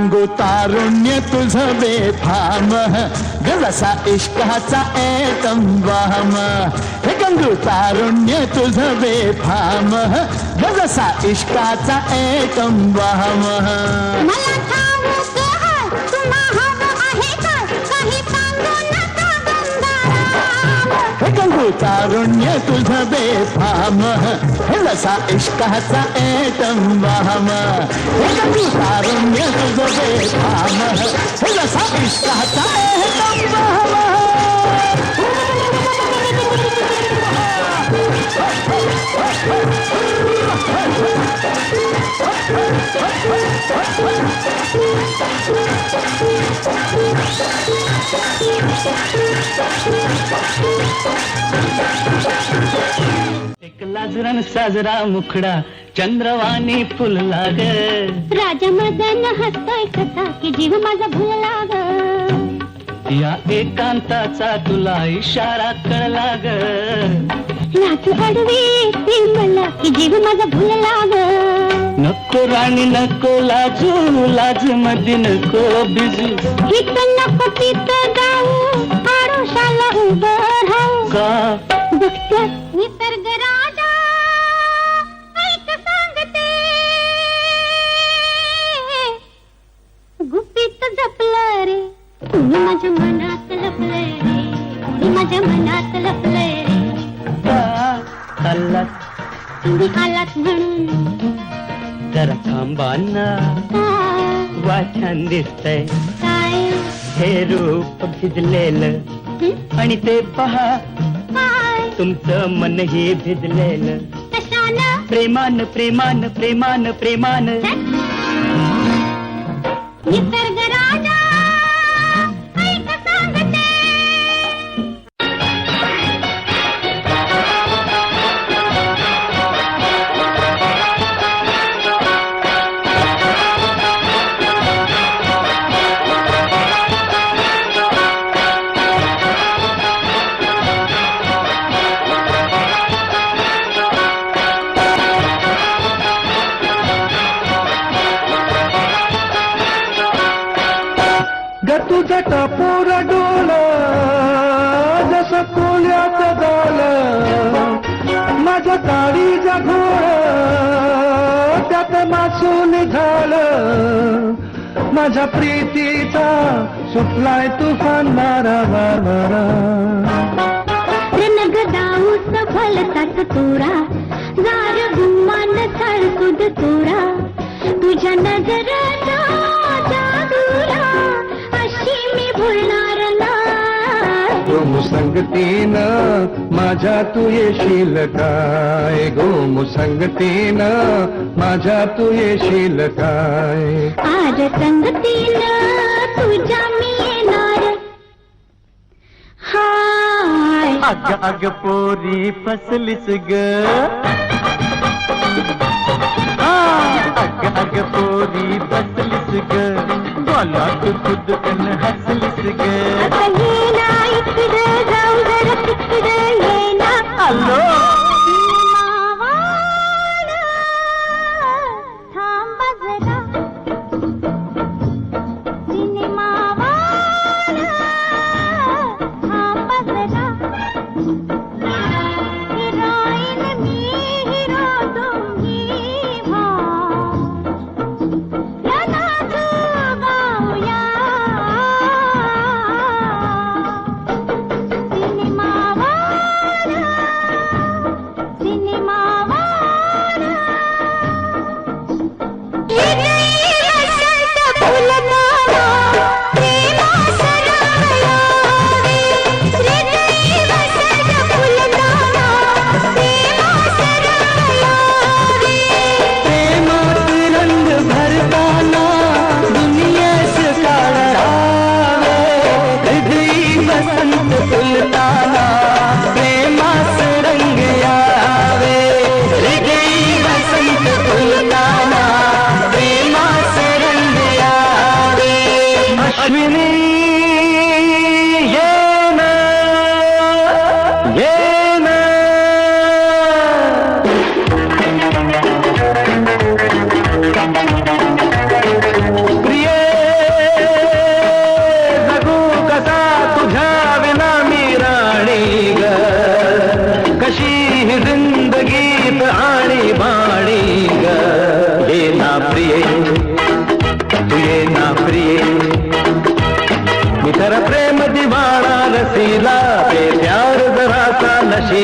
सांगू तारुण्य तुझं बेफाम जसा इश्काचा एटम बॉम्ब. हे गंगू तारुण्य तुझं बेफाम जसा इश्काचा एटम बॉम्ब. मला ठाऊक आहे तुला हवं आहे काय काही सांगू नका गंगाराम. हे गंगू तारुण्य तुझं बेफाम जसा इश्काचा एटम बॉम्ब. हे गंगू तारुण्य तुझं बेफाम जसा इश्काचा एटम बॉम्ब. एक लाजरन साजरा मुखडा चंद्रवाणी फुलला ग. राजा मदन हसतोय कसा की जीव माझा भुलला ग. या एकांताचा तुला इशारा कळला ग. लाजू अडवी ती मला की जीव माझा भुलला ग. नको राणी नको लाजू लाज मध्ये नको बिजू. हित नको तित जाऊ आडोशाला उभं राहू. का बघत्यात निसर्ग राजा ऐक सांगते गुपित जपलं रे तुम्ही माझ्या मनात लपलंय रे. तुम्ही माझ्या मनात लपलंय रे. का चाललात तुम्ही आलात म्हणून जरा थांबा ना. काय वा छान दिसतंय काय हे रूप भिजलेलं आणि ते पहा काय तुमचं मनही भिजलेलं. कशानं प्रेमान प्रेमान प्रेमान प्रेमान. निसर्ग राजा ऐक सांगते. तुझं टपोर डोल जसं कोल्यात गाल माझ्या काळीचा घोळ त्यात मासून झालं. माझ्या प्रीतीचा सुटलाय तुफान मारा मारा. रणग दाऊस भलताच तोरा जार गुमान साळकुद तोरा. तुझ्या नजराचा जादूला अशी मी भुलणार नाही. गोम संगतीनं माझ्या तू येशील काय. गोम संगतीनं माझ्या तू येशील काय. आज संगतीनं तुझ्या मी येणार. हाय अग अग पोरी फसलीस ग. अग अग पोरी फसलीस ग. बोला तू खुद कन हसलीस ग. येना इकडं जाऊ जरा तिकडं येना. हॅलो मावाला थांब जरा. सिनेमावाला थांब जरा. हिरोईन मी हिरो तुम्ही भाव. या नाचू गाऊया.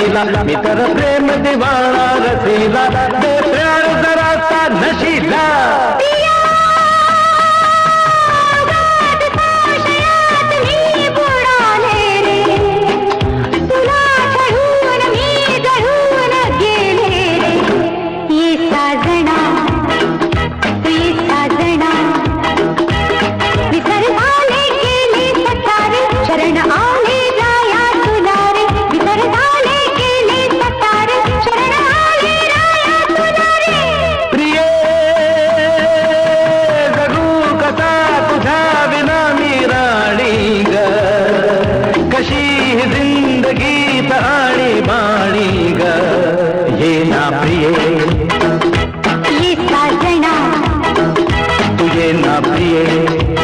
रसीला मी तर प्रेम दिवाळा रसीला दे प्यार जरासा नशीला मी बुडाले रे तुला छळून मी जळून गेले रे ये साजना विसर झाले गेले सतारे शरण आले राया तुला रे विसर झाले गेले सतारे शरण आले राया तुला रे प्रिये जगू कसा तुझ्या विना मी राणी ग कशी ही जिंदगी ताणी बाणी ग ये ना प्रिये ये साजना तू ये ना प्रिये